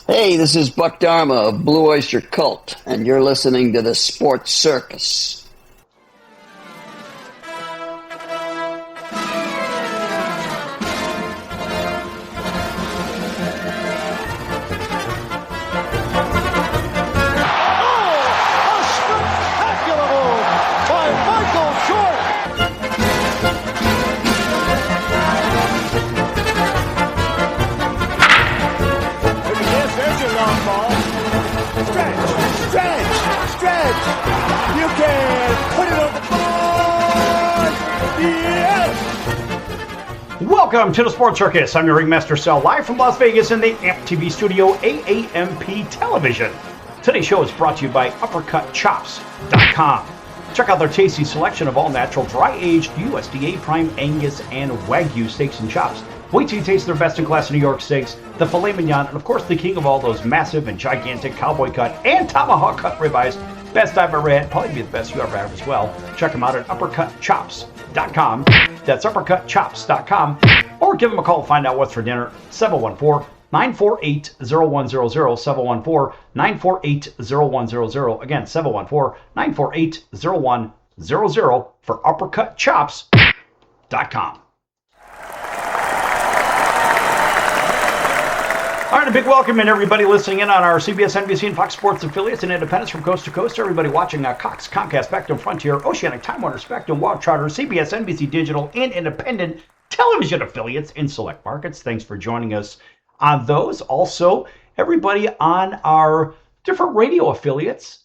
Hey, this is Buck Dharma of Blue Oyster Cult, and you're listening to the Sports Circus. Welcome to the Sports Circus. I'm your ringmaster Sal, live from Las Vegas in the AMP TV studio, AAMP Television. Today's show is brought to you by UppercutChops.com. Check out their tasty selection of all natural, dry-aged USDA Prime Angus and Wagyu steaks and chops. Wait till you taste their best-in-class New York steaks, the filet mignon, and of course the king of all those massive and gigantic cowboy cut and tomahawk cut ribeyes. Best I've ever had, probably be the best you ever had as well. Check them out at UppercutChops.com. That's UppercutChops.com. Or give them a call to find out what's for dinner. 714-948-0100. 714-948-0100. Again, 714-948-0100 for UppercutChops.com. All right, a big welcome and everybody listening in on our CBS, NBC, and Fox Sports affiliates and independents from coast to coast. Everybody watching Cox, Comcast, Spectrum, Frontier, Oceanic, Time Warner, Spectrum, Wild Charter, CBS, NBC Digital, and independent television affiliates in select markets. Thanks for joining us on those. Also, everybody on our different radio affiliates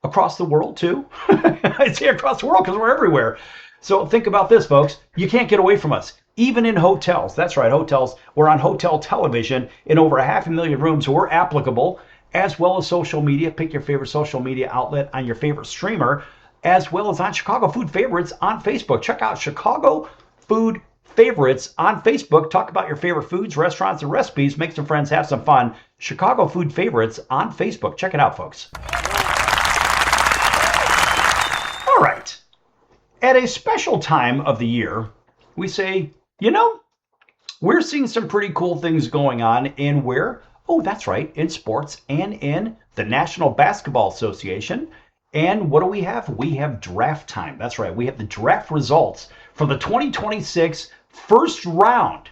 across the world, too. I say across the world because we're everywhere. So think about this, folks. You can't get away from us. Even in hotels. That's right, hotels. We're on hotel television in over 500,000 rooms, so we're applicable, as well as social media. Pick your favorite social media outlet on your favorite streamer, as well as on Chicago Food Favorites on Facebook. Check out Chicago Food Favorites on Facebook. Talk about your favorite foods, restaurants, and recipes. Make some friends, have some fun. Chicago Food Favorites on Facebook. Check it out, folks. All right. At a special time of the year, we say, you know, we're seeing some pretty cool things going on in where? Oh, that's right, in sports and in the National Basketball Association. And what do we have? We have draft time. That's right, we have the draft results for the 2026 first round.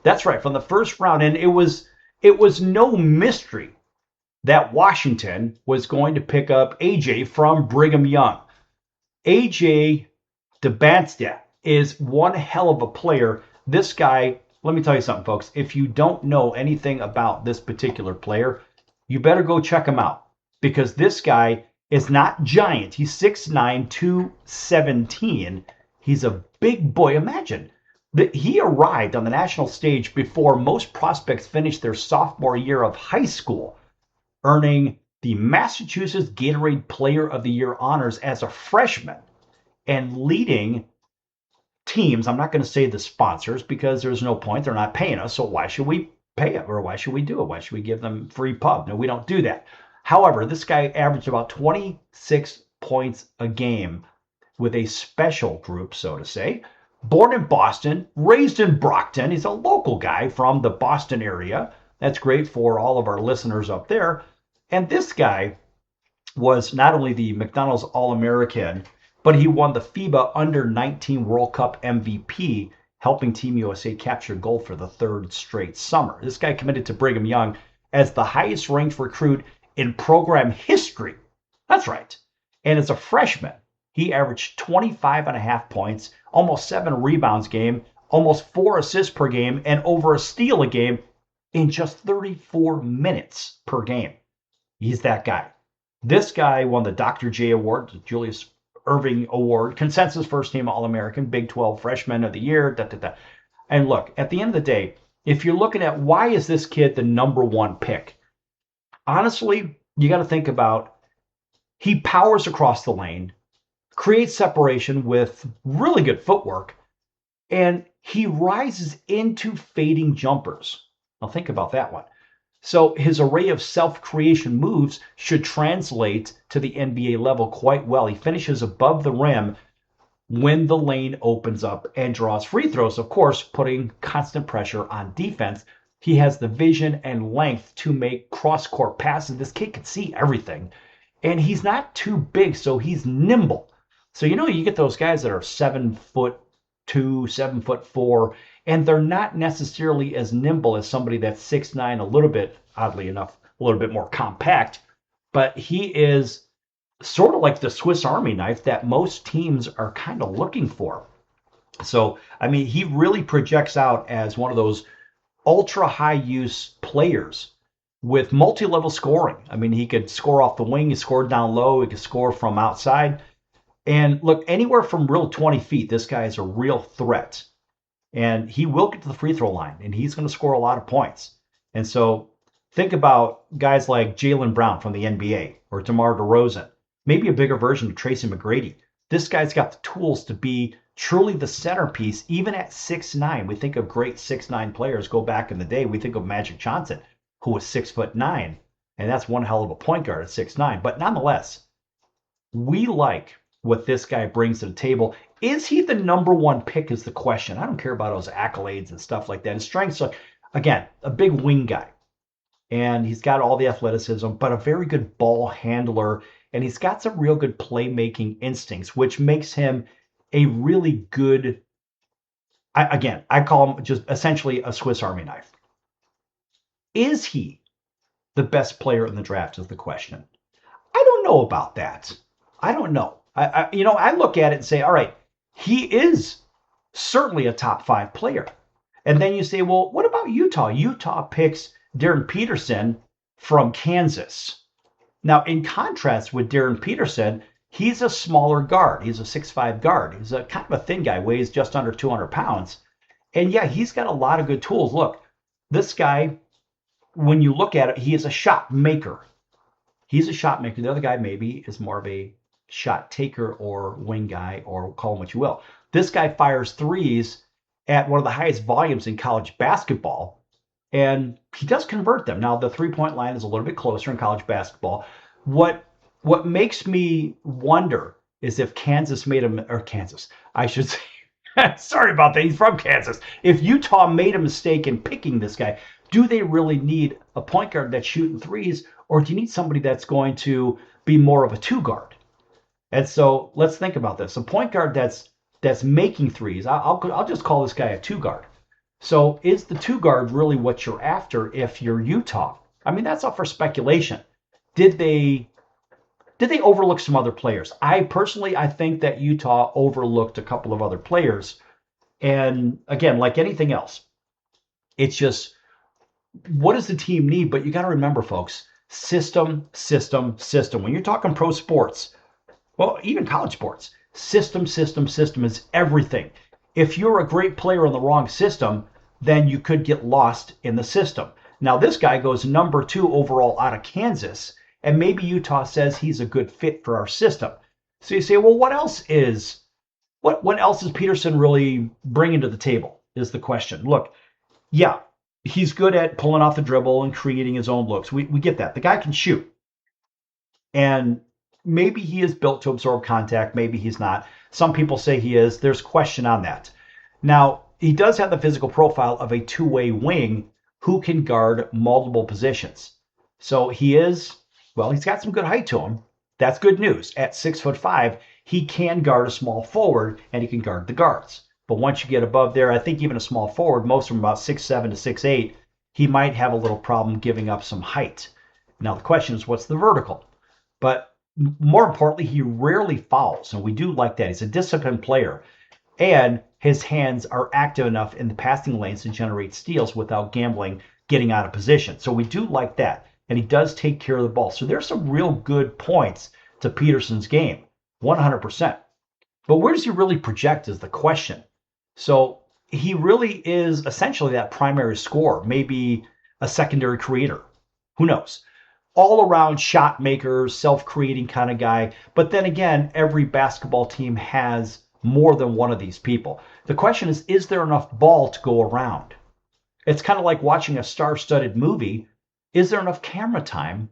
That's right, from the first round. And it was no mystery that Washington was going to pick up AJ from Brigham Young. AJ DeBanstead is one hell of a player. This guy, let me tell you something, folks. If you don't know anything about this particular player, you better go check him out, because this guy is not giant. He's 6'9", 217. He's a big boy. Imagine that he arrived on the national stage before most prospects finished their sophomore year of high school, earning the Massachusetts Gatorade Player of the Year honors as a freshman and leading teams. I'm not going to say the sponsors because there's no point. They're not paying us. So why should we pay it? Or why should we do it? Why should we give them free pub? No, we don't do that. However, this guy averaged about 26 points a game with a special group, so to say. Born in Boston, raised in Brockton. He's a local guy from the Boston area. That's great for all of our listeners up there. And this guy was not only the McDonald's All-American, but he won the FIBA Under-19 World Cup MVP, helping Team USA capture gold for the third straight summer. This guy committed to Brigham Young as the highest-ranked recruit in program history. That's right. And as a freshman, he averaged 25.5 points, almost 7 rebounds a game, almost 4 assists per game, and over a steal a game in just 34 minutes per game. He's that guy. This guy won the Dr. J Award, the Julius Irving Award, consensus first team All-American, Big 12 Freshman of the Year, And look, at the end of the day, if you're looking at why is this kid the number one pick, honestly, you got to think about he powers across the lane, creates separation with really good footwork, and he rises into fading jumpers. Now think about that one. So his array of self-creation moves should translate to the NBA level quite well. He finishes above the rim when the lane opens up and draws free throws, of course, putting constant pressure on defense. He has the vision and length to make cross-court passes. This kid can see everything. And he's not too big, so he's nimble. So, you get those guys that are 7'2", 7'4", and they're not necessarily as nimble as somebody that's 6'9", a little bit, oddly enough, a little bit more compact. But he is sort of like the Swiss Army knife that most teams are kind of looking for. So, he really projects out as one of those ultra high use players with multi-level scoring. He could score off the wing, he scored down low, he could score from outside. And look, anywhere from real 20 feet, this guy is a real threat. And he will get to the free throw line, and he's going to score a lot of points. And so think about guys like Jaylen Brown from the NBA or DeMar DeRozan, maybe a bigger version of Tracy McGrady. This guy's got the tools to be truly the centerpiece, even at 6'9". We think of great 6'9" players go back in the day. We think of Magic Johnson, who was 6'9", and that's one hell of a point guard at 6'9". But nonetheless, we like what this guy brings to the table. Is he the number one pick is the question. I don't care about those accolades and stuff like that. His strengths are, again, a big wing guy. And he's got all the athleticism, but a very good ball handler. And he's got some real good playmaking instincts, which makes him a really good, I call him just essentially a Swiss Army knife. Is he the best player in the draft is the question. I don't know about that. I don't know. I look at it and say, all right, he is certainly a top 5 player. And then you say, well, what about Utah? Utah picks Darren Peterson from Kansas. Now, in contrast with Darren Peterson, he's a smaller guard. He's a 6'5" guard. He's a kind of a thin guy, weighs just under 200 pounds. And yeah, he's got a lot of good tools. Look, this guy, when you look at it, he is a shot maker. He's a shot maker. The other guy maybe is more of a shot taker or wing guy, or call him what you will. This guy fires threes at one of the highest volumes in college basketball, and he does convert them. Now, the three-point line is a little bit closer in college basketball. What makes me wonder is if Kansas made him, or Kansas, I should say, sorry about that, he's from Kansas. If Utah made a mistake in picking this guy, do they really need a point guard that's shooting threes, or do you need somebody that's going to be more of a 2 guard? And so let's think about this. A point guard that's making threes, I'll just call this guy a 2 guard. So is the 2 guard really what you're after if you're Utah? That's up for speculation. Did they overlook some other players? I think that Utah overlooked a couple of other players. And again, like anything else, it's just, what does the team need? But you got to remember, folks, system. When you're talking pro sports, well, even college sports, system is everything. If you're a great player in the wrong system, then you could get lost in the system. Now, this guy goes number 2 overall out of Kansas, and maybe Utah says he's a good fit for our system. So you say, well, what else is Peterson really bringing to the table is the question. Look, yeah, he's good at pulling off the dribble and creating his own looks. We get that. The guy can shoot. And maybe he is built to absorb contact. Maybe he's not. Some people say he is. There's question on that. Now, he does have the physical profile of a 2-way wing who can guard multiple positions. So he's got some good height to him. That's good news. At 6'5", he can guard a small forward, and he can guard the guards. But once you get above there, I think even a small forward, most of them about 6'7" to 6'8", he might have a little problem giving up some height. Now, the question is, what's the vertical? But more importantly, he rarely fouls, and we do like that. He's a disciplined player, and his hands are active enough in the passing lanes to generate steals without gambling, getting out of position. So we do like that, and he does take care of the ball. So there's some real good points to Peterson's game, 100%. But where does he really project is the question. So he really is essentially that primary scorer, maybe a secondary creator. Who knows? All-around shot maker, self-creating kind of guy. But then again, every basketball team has more than one of these people. The question is there enough ball to go around? It's kind of like watching a star-studded movie. Is there enough camera time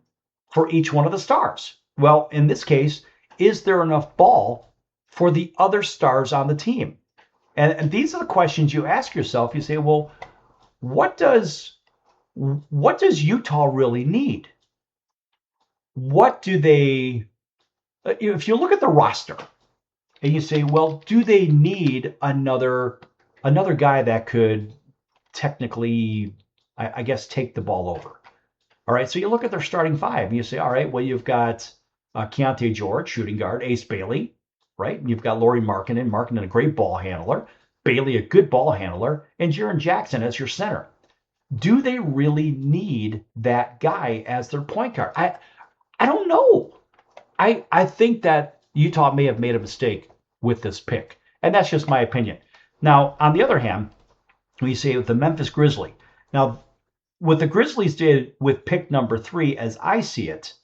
for each one of the stars? Well, in this case, is there enough ball for the other stars on the team? And these are the questions you ask yourself. You say, well, what does what does Utah really need? What do they, if you look at the roster and you say, well, do they need another guy that could technically, I guess, take the ball over? All right, so you look at their starting five and you say, all right, well, you've got Keontae George, shooting guard, Ace Bailey, right? And you've got Lauri Markkanen, a great ball handler, Bailey, a good ball handler, and Jaren Jackson as your center. Do they really need that guy as their point guard? I don't know. I think that Utah may have made a mistake with this pick, and that's just my opinion. Now, on the other hand, we say with the Memphis Grizzlies. Now, what the Grizzlies did with pick number 3, as I see it,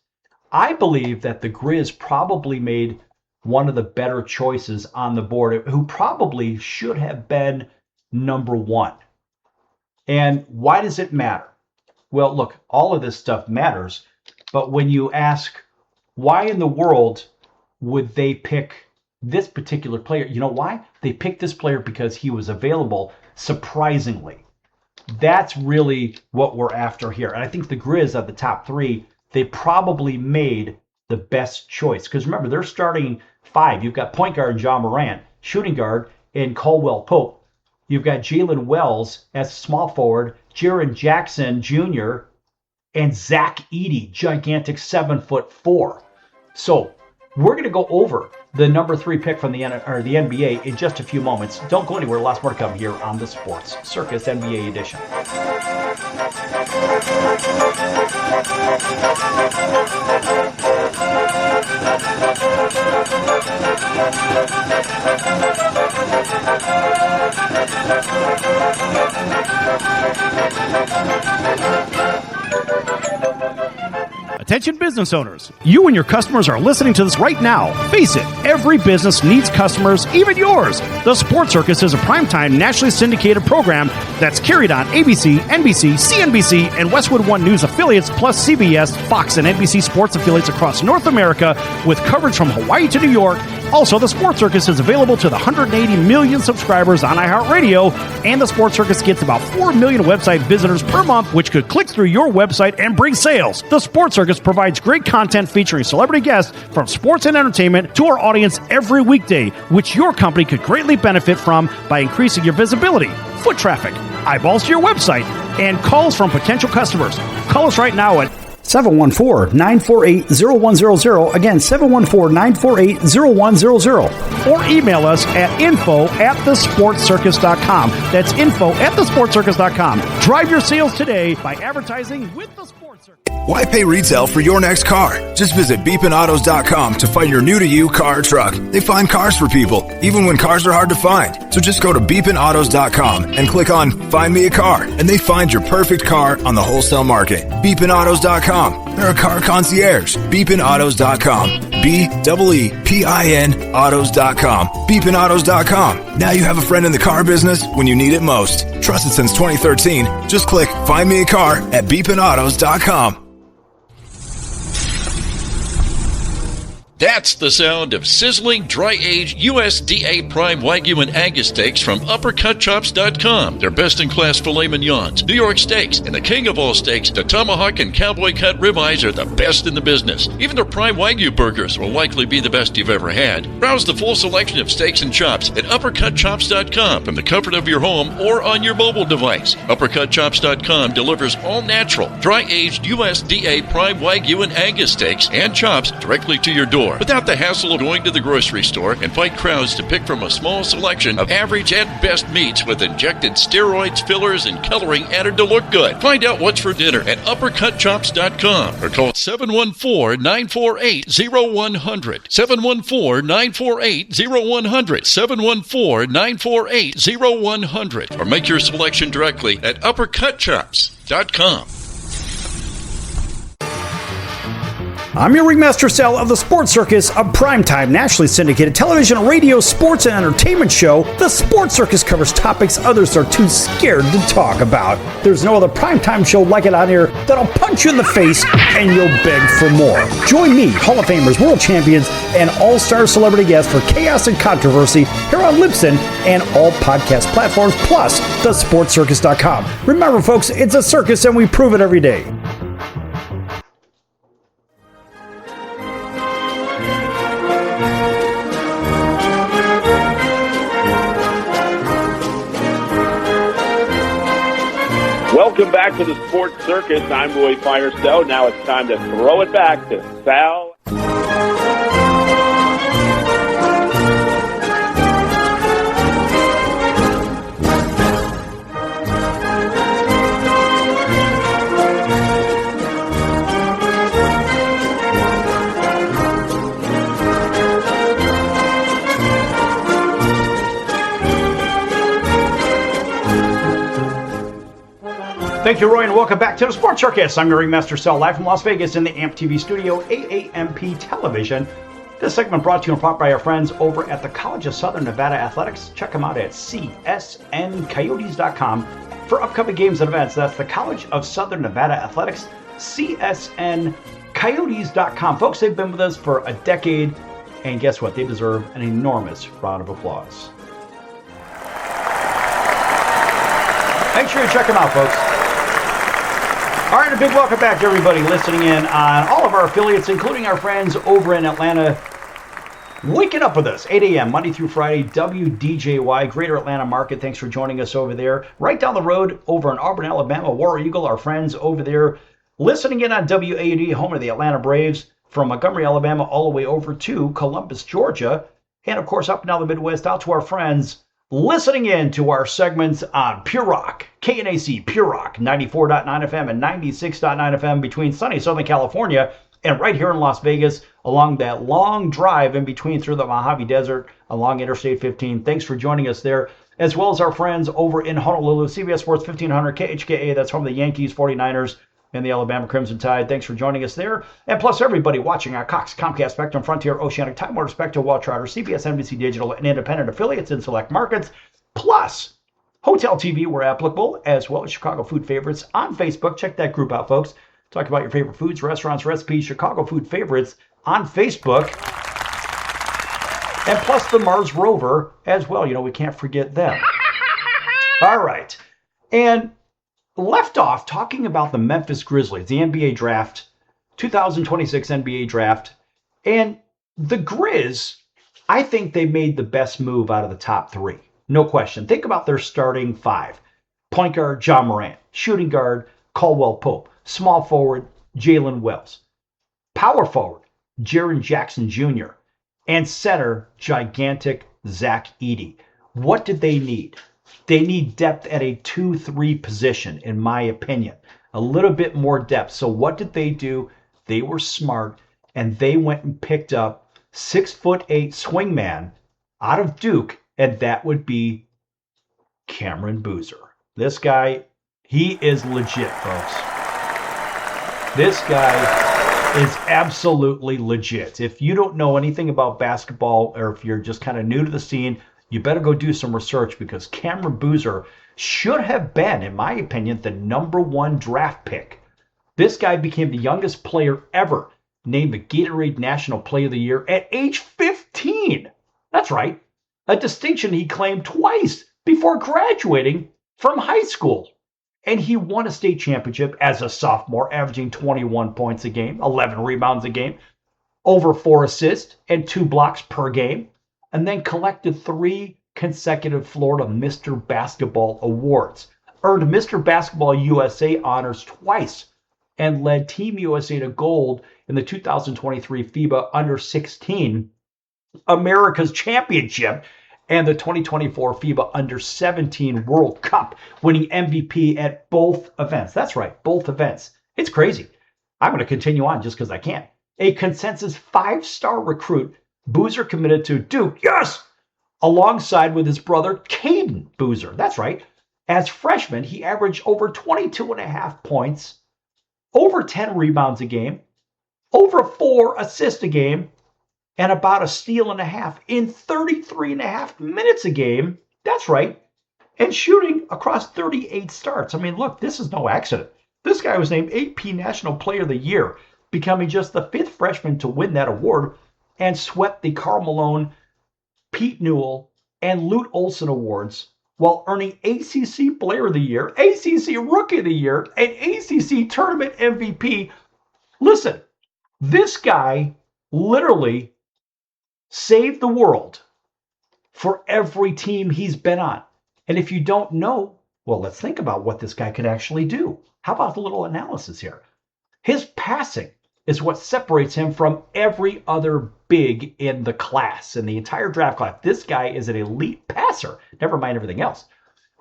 I believe that the Grizz probably made one of the better choices on the board, who probably should have been number 1. And why does it matter? Well, look, all of this stuff matters, but when you ask why in the world would they pick this particular player, you know why? They picked this player because he was available, surprisingly. That's really what we're after here. And I think the Grizz at the top 3, they probably made the best choice. Because remember, they're starting 5. You've got point guard Ja Morant, shooting guard in Caldwell Pope. You've got Jalen Wells as small forward, Jaren Jackson Jr., and Zach Edey, gigantic 7'4". So we're going to go over the number 3 pick from the NBA in just a few moments. Don't go anywhere. Lots more to come here on the Sports Circus NBA edition. Attention business owners, you and your customers are listening to this right now. Face it, every business needs customers, even yours. The Sports Circus is a primetime nationally syndicated program that's carried on ABC, NBC, CNBC, and Westwood One News affiliates, plus CBS, Fox, and NBC sports affiliates across North America, with coverage from Hawaii to New York. Also, the Sports Circus is available to the 180 million subscribers on iHeartRadio, and the Sports Circus gets about 4 million website visitors per month, which could click through your website and bring sales. The Sports Circus provides great content featuring celebrity guests from sports and entertainment to our audience every weekday, which your company could greatly benefit from by increasing your visibility, foot traffic, eyeballs to your website, and calls from potential customers. Call us right now at 714-948-0100. Again, 714-948-0100. Or email us at info@thesportscircus.com. That's info@thesportscircus.com. Drive your sales today by advertising with the Sports Circus. Why pay retail for your next car? Just visit beepinautos.com to find your new-to-you car or truck. They find cars for people, even when cars are hard to find. So just go to beepinautos.com and click on Find Me a Car, and they find your perfect car on the wholesale market. beepinautos.com. They're a car concierge. beepinautos.com. BEEPIN autos.com. beepinautos.com. Now you have a friend in the car business when you need it most. Trusted since 2013. Just click Find Me a Car at beepinautos.com. That's the sound of sizzling, dry-aged USDA Prime Wagyu and Angus steaks from UpperCutChops.com. Their best-in-class filet mignons, New York steaks, and the king of all steaks, the tomahawk and cowboy cut ribeyes are the best in the business. Even their Prime Wagyu burgers will likely be the best you've ever had. Browse the full selection of steaks and chops at UpperCutChops.com from the comfort of your home or on your mobile device. UpperCutChops.com delivers all-natural, dry-aged USDA Prime Wagyu and Angus steaks and chops directly to your door, without the hassle of going to the grocery store and fight crowds to pick from a small selection of average and best meats with injected steroids, fillers, and coloring added to look good. Find out what's for dinner at UpperCutChops.com or call 714-948-0100. 714-948-0100. 714-948-0100. Or make your selection directly at UpperCutChops.com. I'm your ringmaster Sal of the Sports Circus, a primetime nationally syndicated television, radio, sports, and entertainment show. The Sports Circus covers topics others are too scared to talk about. There's no other primetime show like it on here that'll punch you in the face and you'll beg for more. Join me, Hall of Famers, world champions, and all-star celebrity guests for chaos and controversy here on Libsyn and all podcast platforms, plus thesportscircus.com. Remember, folks, it's a circus and we prove it every day. Welcome back to the Sports Circus. I'm Roy Firestone. Now it's time to throw it back to Sal. Thank you, Roy, and welcome back to the Sports Circus. I'm your ringmaster Sal, live from Las Vegas in the AMP TV studio, AAMP Television. This segment brought to you in part by our friends over at the College of Southern Nevada Athletics. Check them out at csncoyotes.com for upcoming games and events. That's the College of Southern Nevada Athletics, csncoyotes.com. Folks, they've been with us for a decade, and guess what? They deserve an enormous round of applause. Make sure you check them out, folks. All right, a big welcome back to everybody listening in on all of our affiliates, including our friends over in Atlanta. Waking up with us, 8 a.m., Monday through Friday, WDJY, Greater Atlanta Market. Thanks for joining us over there. Right down the road over in Auburn, Alabama, War Eagle, our friends over there, listening in on WAUD, home of the Atlanta Braves, from Montgomery, Alabama, all the way over to Columbus, Georgia. And, of course, up and down the Midwest, out to our friends listening in to our segments on Pure Rock, KNAC Pure Rock, 94.9 FM and 96.9 FM between sunny Southern California and right here in Las Vegas along that long drive in between through the Mojave Desert along Interstate 15. Thanks for joining us there, as well as our friends over in Honolulu, CBS Sports 1500, KHKA, that's home of the Yankees, 49ers, and the Alabama Crimson Tide. Thanks for joining us there. And plus everybody watching our Cox, Comcast, Spectrum, Frontier, Oceanic, Time Warner, Spectrum, Wall Trotter, CBS, NBC Digital, and independent affiliates in select markets. Plus Hotel TV where applicable, as well as Chicago Food Favorites on Facebook. Check that group out, folks. Talk about your favorite foods, restaurants, recipes, Chicago Food Favorites on Facebook. And plus the Mars Rover as well. You know, we can't forget them. All right. And left off talking about the Memphis Grizzlies, the NBA draft, 2026 NBA draft. And the Grizz, I think they made the best move out of the top three. No question. Think about their starting five. Point guard, John Morant. Shooting guard, Caldwell Pope. Small forward, Jalen Wells. Power forward, Jaren Jackson Jr. And center, gigantic Zach Edey. What did they need? They need depth at a 2-3 position, in my opinion. A little bit more depth. So what did they do? They were smart, and they went and picked up 6'8" swingman out of Duke, and that would be Cameron Boozer. This guy, he is legit, folks. This guy is absolutely legit. If you don't know anything about basketball, or if you're just kind of new to the scene, you better go do some research, because Cameron Boozer should have been, in my opinion, the #1 draft pick. This guy became the youngest player ever named the Gatorade National Player of the Year at age 15. That's right. A distinction he claimed twice before graduating from high school. And he won a state championship as a sophomore, averaging 21 points a game, 11 rebounds a game, over 4 assists and 2 blocks per game, and then collected 3 consecutive Florida Mr. Basketball awards, earned Mr. Basketball USA honors twice, and led Team USA to gold in the 2023 FIBA Under-16 America's Championship and the 2024 FIBA Under-17 World Cup, winning MVP at both events. That's right, both events. It's crazy. I'm going to continue on just because I can. A consensus 5-star recruit, Boozer committed to Duke, yes, alongside with his brother, Caden Boozer. That's right. As freshman, he averaged over 22.5 points, over 10 rebounds a game, over 4 assists a game, and about a steal and a half in 33 and a half minutes a game. That's right. And shooting across 38 starts. I mean, look, this is no accident. This guy was named AP National Player of the Year, becoming just the 5th freshman to win that award, and swept the Karl Malone, Pete Newell, and Lute Olson awards while earning ACC Player of the Year, ACC Rookie of the Year, and ACC Tournament MVP. Listen, this guy literally saved the world for every team he's been on. And if you don't know, well, let's think about what this guy could actually do. How about a little analysis here? His passing is what separates him from every other big in the class, in the entire draft class. This guy is an elite passer, never mind everything else.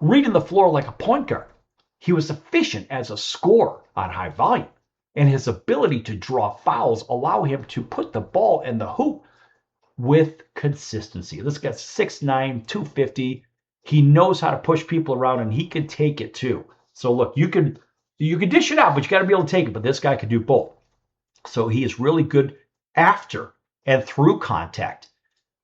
Reading the floor like a point guard. He was efficient as a scorer on high volume, and his ability to draw fouls allow him to put the ball in the hoop with consistency. This guy's 6'9", 250. He knows how to push people around, and he can take it too. So look, you can dish it out, but you got to be able to take it. But this guy could do both. So he is really good after and through contact.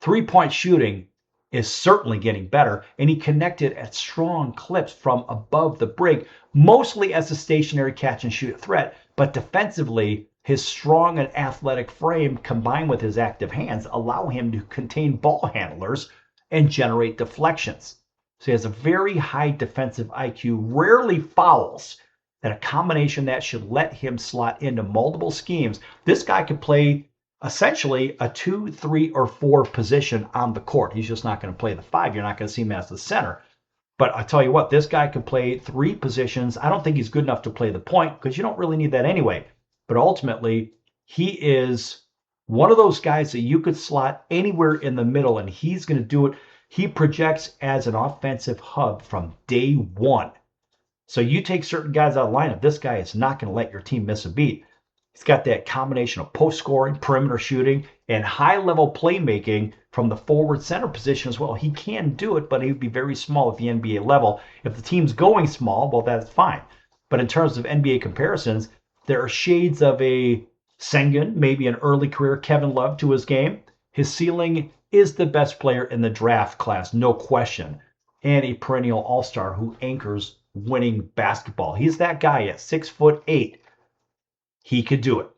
3-point shooting is certainly getting better, and he connected at strong clips from above the break, mostly as a stationary catch and shoot threat. But defensively, his strong and athletic frame combined with his active hands allow him to contain ball handlers and generate deflections. So he has a very high defensive IQ, rarely fouls, and a combination that should let him slot into multiple schemes. This guy could play essentially a 2, 3, or 4 position on the court. He's just not going to play the 5. You're not going to see him as the center. But I tell you what, this guy could play 3 positions. I don't think he's good enough to play the point because you don't really need that anyway. But ultimately, he is one of those guys that you could slot anywhere in the middle, and he's going to do it. He projects as an offensive hub from day one. So you take certain guys out of lineup, this guy is not going to let your team miss a beat. He's got that combination of post scoring, perimeter shooting, and high-level playmaking from the forward center position as well. He can do it, but he would be very small at the NBA level. If the team's going small, well, that's fine. But in terms of NBA comparisons, there are shades of a Sengun, maybe an early career Kevin Love to his game. His ceiling is the best player in the draft class, no question, and a perennial all-star who anchors winning basketball. He's that guy at 6'8". He could do it.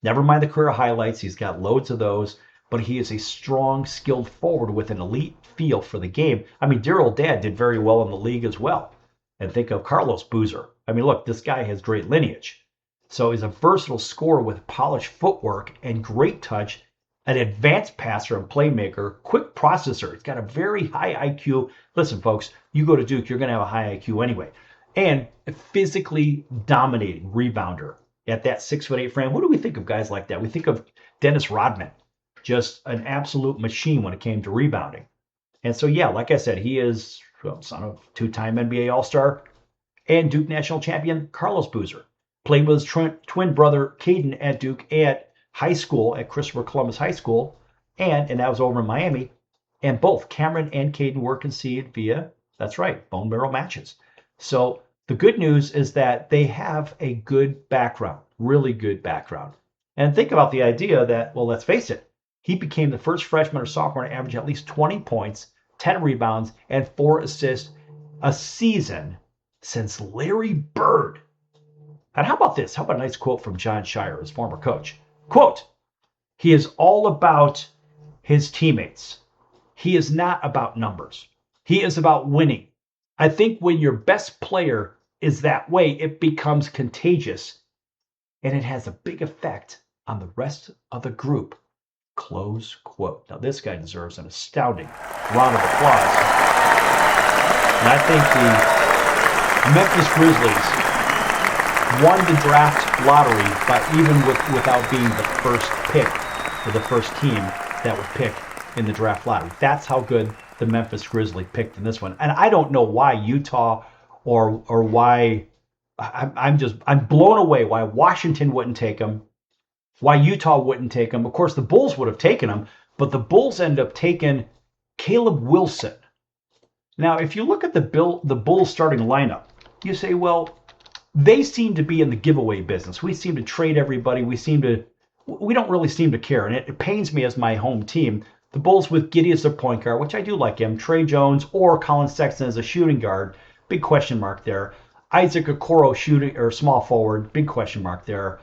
Never mind the career highlights. He's got loads of those, but he is a strong, skilled forward with an elite feel for the game. I mean, dear old dad did very well in the league as well. And think of Carlos Boozer. I mean, look, this guy has great lineage. So he's a versatile scorer with polished footwork and great touch, an advanced passer and playmaker, quick processor. He's got a very high IQ. Listen, folks, you go to Duke, you're going to have a high IQ anyway. And a physically dominating rebounder at that 6'8" frame. What do we think of guys like that? We think of Dennis Rodman, just an absolute machine when it came to rebounding. And so, yeah, like I said, he is son of 2-time NBA All-Star and Duke National Champion Carlos Boozer. Played with his twin brother Caden at Duke at high school, at Christopher Columbus High School, and that was over in Miami. And both Cameron and Caden were conceived via, that's right, bone marrow matches. So the good news is that they have a good background, really good background. And think about the idea that, well, let's face it, he became the first freshman or sophomore to average at least 20 points, 10 rebounds, and 4 assists a season since Larry Bird. And how about this? How about a nice quote from John Shire, his former coach? Quote, "He is all about his teammates. He is not about numbers. He is about winning. I think when your best player is that way, it becomes contagious, and it has a big effect on the rest of the group." Close quote. Now, this guy deserves an astounding round of applause. And I think the Memphis Grizzlies won the draft lottery by without being the first pick or the first team that would pick in the draft lottery. That's how good the Memphis Grizzlies picked in this one. And I don't know why Utah or why I'm blown away why Washington wouldn't take him, why Utah wouldn't take him. Of course, the Bulls would have taken him, but the Bulls end up taking Caleb Wilson. Now, if you look at the Bulls starting lineup, you say, well, they seem to be in the giveaway business. We seem to trade everybody. We seem to we don't really seem to care. And it pains me as my home team. The Bulls with Giddey as their point guard, which I do like him. Trey Jones or Colin Sexton as a shooting guard. Big question mark there. Isaac Okoro shooting or small forward. Big question mark there.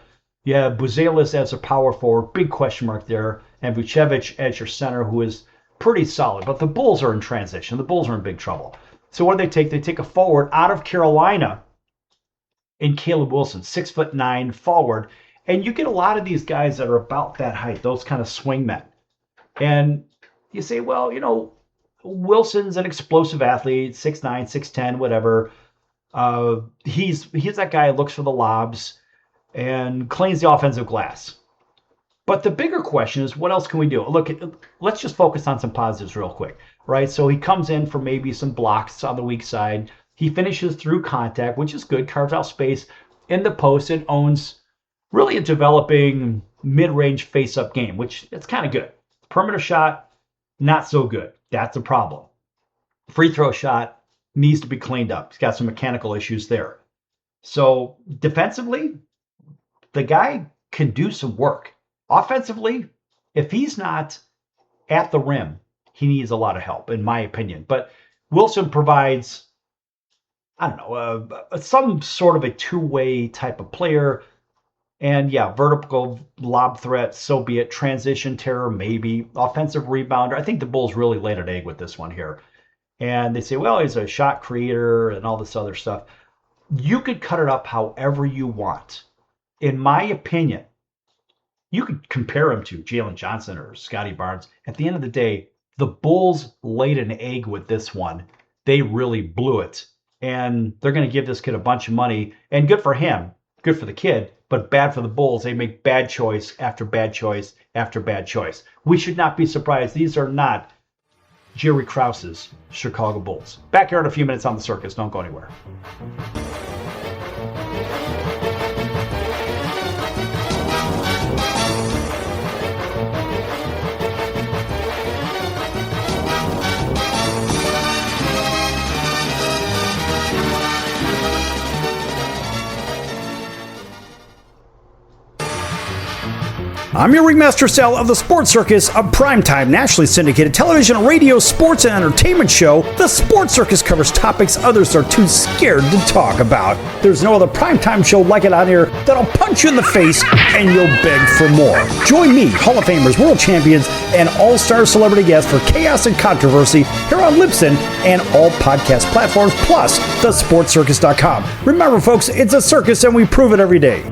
You have Buzelis as a power forward. Big question mark there. And Vucevic as your center, who is pretty solid. But the Bulls are in transition. The Bulls are in big trouble. So what do they take? They take a forward out of Carolina in Caleb Wilson, 6'9" forward. And you get a lot of these guys that are about that height, those kind of swing men. And you say, well, you know, Wilson's an explosive athlete, 6'9", 6'10", whatever. He's that guy who looks for the lobs and cleans the offensive glass. But the bigger question is, what else can we do? Look, let's just focus on some positives real quick, right? So he comes in for maybe some blocks on the weak side. He finishes through contact, which is good, carves out space in the post and owns really a developing mid-range face-up game, which it's kind of good. Perimeter shot, not so good. That's a problem. Free throw shot needs to be cleaned up. He's got some mechanical issues there. So defensively, the guy can do some work. Offensively, if he's not at the rim, he needs a lot of help, in my opinion. But Wilson provides, I don't know, some sort of a two-way type of player. And yeah, vertical lob threat, so be it. Transition terror, maybe. Offensive rebounder. I think the Bulls really laid an egg with this one here. And they say, well, he's a shot creator and all this other stuff. You could cut it up however you want. In my opinion, you could compare him to Jalen Johnson or Scotty Barnes. At the end of the day, the Bulls laid an egg with this one. They really blew it. And they're going to give this kid a bunch of money. And good for him. Good for the kid. But bad for the Bulls. They make bad choice after bad choice after bad choice. We should not be surprised. These are not Jerry Krause's Chicago Bulls. Back here in a few minutes on the Circus. Don't go anywhere. I'm your ringmaster Sal of the Sports Circus, a primetime nationally syndicated television, radio, sports, and entertainment show. The Sports Circus covers topics others are too scared to talk about. There's no other primetime show like it out here that'll punch you in the face and you'll beg for more. Join me, Hall of Famers, world champions, and all-star celebrity guests for chaos and controversy here on Libsyn and all podcast platforms, plus thesportscircus.com. Remember, folks, it's a circus and we prove it every day.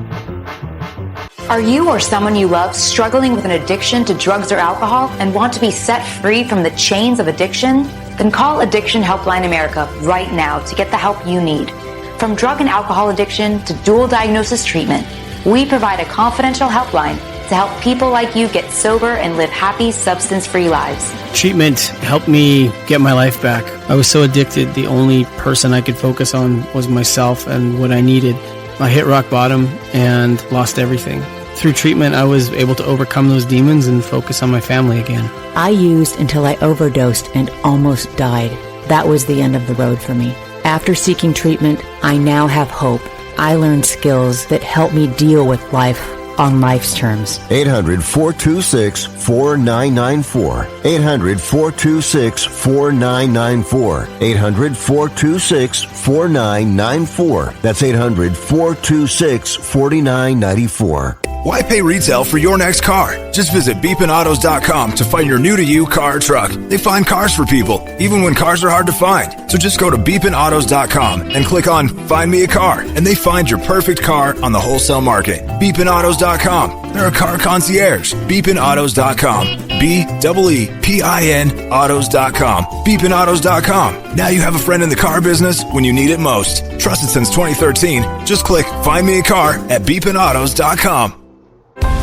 Are you or someone you love struggling with an addiction to drugs or alcohol and want to be set free from the chains of addiction? Then call Addiction Helpline America right now to get the help you need. From drug and alcohol addiction to dual diagnosis treatment, we provide a confidential helpline to help people like you get sober and live happy, substance-free lives. Treatment helped me get my life back. I was so addicted, the only person I could focus on was myself and what I needed. I hit rock bottom and lost everything. Through treatment, I was able to overcome those demons and focus on my family again. I used until I overdosed and almost died. That was the end of the road for me. After seeking treatment, I now have hope. I learned skills that help me deal with life on life's terms. 800-426-4994. 800-426-4994. 800-426-4994. That's 800-426-4994. Why pay retail for your next car? Just visit beepinautos.com to find your new-to-you car or truck. They find cars for people, even when cars are hard to find. So just go to beepinautos.com and click on Find Me a Car, and they find your perfect car on the wholesale market. Beepinautos.com. They're a car concierge. Beepinautos.com. BEEPIN autos.com. Beepinautos.com. Now you have a friend in the car business when you need it most. Trusted since 2013. Just click Find Me a Car at beepinautos.com.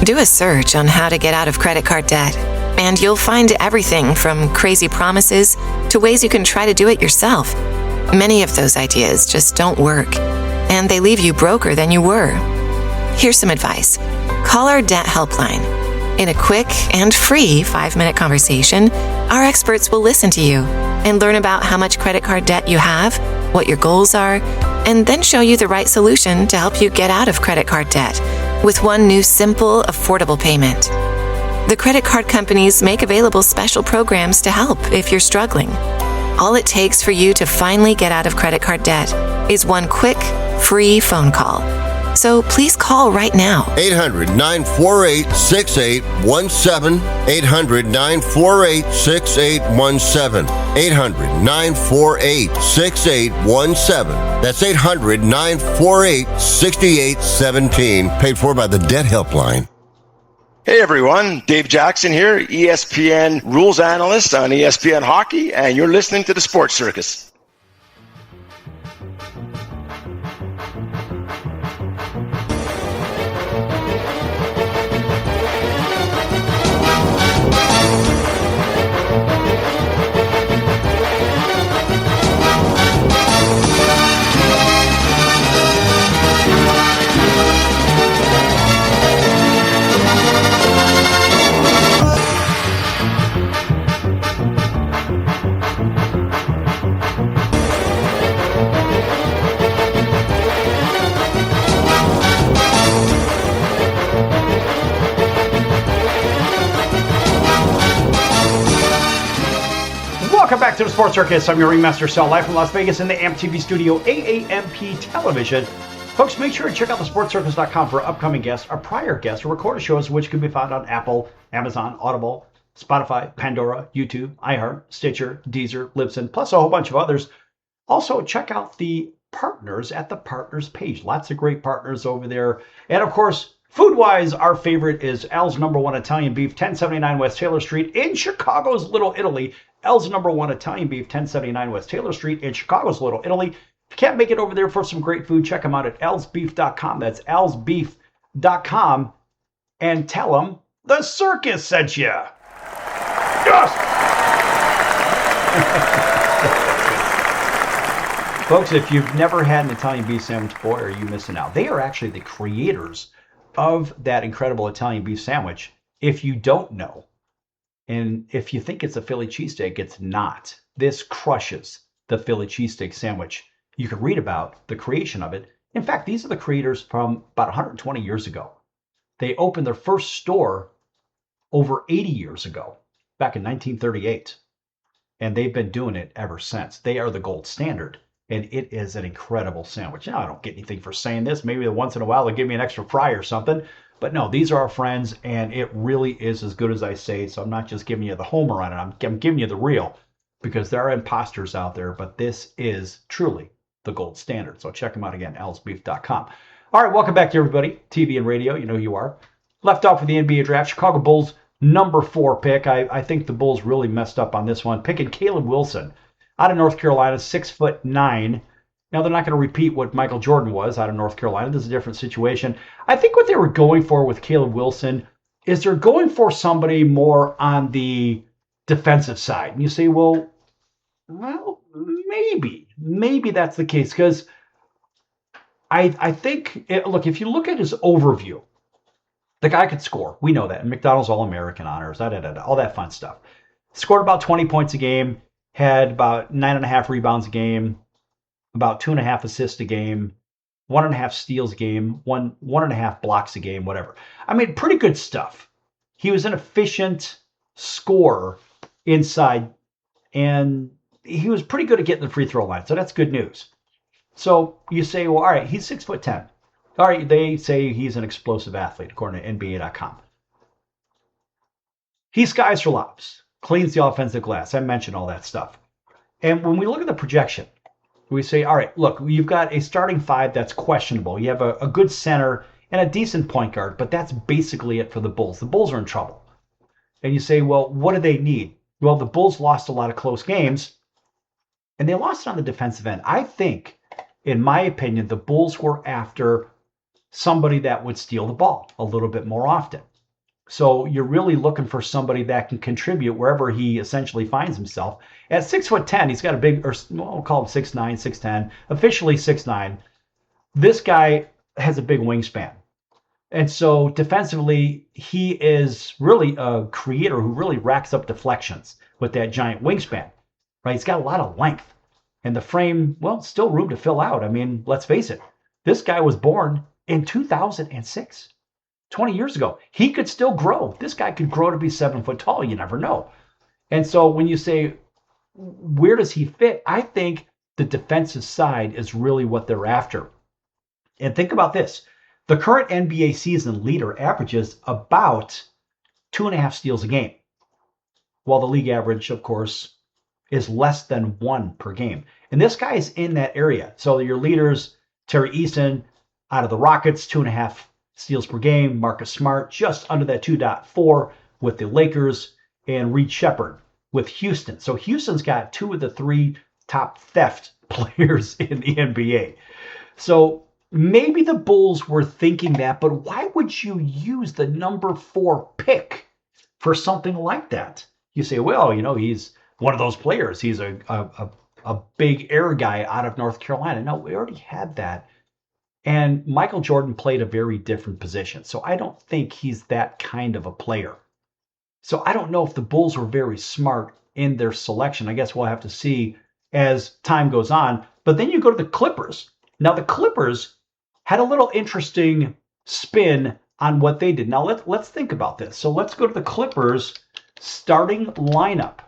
Do a search on how to get out of credit card debt, and you'll find everything from crazy promises to ways you can try to do it yourself. Many of those ideas just don't work, and they leave you broker than you were. Here's some advice. Call our debt helpline. In a quick and free 5-minute conversation, our experts will listen to you and learn about how much credit card debt you have, what your goals are, and then show you the right solution to help you get out of credit card debt. with one new simple, affordable payment. The credit card companies make available special programs to help if you're struggling. All it takes for you to finally get out of credit card debt is one quick, free phone call. So please call right now. 800-948-6817. 800-948-6817. 800-948-6817. That's 800-948-6817. Paid for by the Debt Helpline. Hey everyone, Dave Jackson here, ESPN rules analyst on ESPN Hockey, and you're listening to the Sports Circus. Welcome back to the Sports Circus. I'm your ringmaster, Sal, live from Las Vegas in the AMP TV studio, AAMP Television. Folks, make sure to check out thesportscircus.com for upcoming guests, our prior guests, or recorded shows, which can be found on Apple, Amazon, Audible, Spotify, Pandora, YouTube, iHeart, Stitcher, Deezer, Libsyn, plus a whole bunch of others. Also, check out the partners at the partners page. Lots of great partners over there. And of course, food-wise, our favorite is Al's Number One Italian Beef, 1079 West Taylor Street in Chicago's Little Italy. Al's Number One Italian Beef, 1079 West Taylor Street in Chicago's Little Italy. If you can't make it over there for some great food, check them out at alsbeef.com. That's alsbeef.com. And tell them the circus sent you. Yes! Folks, if you've never had an Italian beef sandwich, boy, are you missing out. They are actually the creators of that incredible Italian beef sandwich. If you don't know, and if you think it's a Philly cheesesteak, it's not. This crushes the Philly cheesesteak sandwich. You can read about the creation of it. In fact, these are the creators from about 120 years ago. They opened their first store over 80 years ago, back in 1938. And they've been doing it ever since. They are the gold standard. And it is an incredible sandwich. Now, I don't get anything for saying this. Maybe once in a while they'll give me an extra fry or something. But no, these are our friends, and it really is as good as I say. So I'm not just giving you the homer on it. I'm giving you the real, because there are imposters out there. But this is truly the gold standard. So check them out again, alsbeef.com. All right, welcome back to everybody. TV and radio, you know who you are. Left off with the NBA draft. Chicago Bulls number 4 pick. I think the Bulls really messed up on this one, picking Caleb Wilson out of North Carolina, 6'9". Now, they're not going to repeat what Michael Jordan was out of North Carolina. This is a different situation. I think what they were going for with Caleb Wilson is they're going for somebody more on the defensive side. And you say, well, maybe that's the case. Because I think, look, if you look at his overview, the guy could score. We know that. McDonald's All-American honors, all that fun stuff. Scored about 20 points a game, had about 9.5 rebounds a game, about 2.5 assists a game, 1.5 steals a game, 1.5 blocks a game, whatever. I mean, pretty good stuff. He was an efficient scorer inside, and he was pretty good at getting the free throw line, so that's good news. So you say, well, all right, he's 6'10". All right, they say he's an explosive athlete, according to NBA.com. He skies for lobs, cleans the offensive glass. I mentioned all that stuff. And when we look at the projection, we say, all right, look, you've got a starting 5 that's questionable. You have a good center and a decent point guard, but that's basically it for the Bulls. The Bulls are in trouble. And you say, well, what do they need? Well, the Bulls lost a lot of close games, and they lost it on the defensive end. I think, in my opinion, the Bulls were after somebody that would steal the ball a little bit more often. So you're really looking for somebody that can contribute wherever he essentially finds himself. At 6'10", he's got a big, or we'll call him 6'9", 6'10", officially 6'9". This guy has a big wingspan. And so defensively, he is really a creator who really racks up deflections with that giant wingspan. Right? He's got a lot of length. And the frame, well, still room to fill out. I mean, let's face it. This guy was born in 2006. 20 years ago. He could still grow. This guy could grow to be 7 foot tall. You never know. And so when you say, where does he fit? I think the defensive side is really what they're after. And think about this. The current NBA season leader averages about 2.5 steals a game, while the league average, of course, is less than 1 per game. And this guy is in that area. So your leaders, Terry Eason out of the Rockets, 2.5 steals per game. Marcus Smart just under that 2.4 with the Lakers, and Reed Shepherd with Houston. So Houston's got 2 of the 3 top theft players in the NBA. So maybe the Bulls were thinking that, but why would you use the number 4 pick for something like that? You say, well, he's one of those players. He's a big air guy out of North Carolina. No, we already had that. And Michael Jordan played a very different position. So I don't think he's that kind of a player. So I don't know if the Bulls were very smart in their selection. I guess we'll have to see as time goes on. But then you go to the Clippers. Now the Clippers had a little interesting spin on what they did. Now let's think about this. So let's go to the Clippers starting lineup.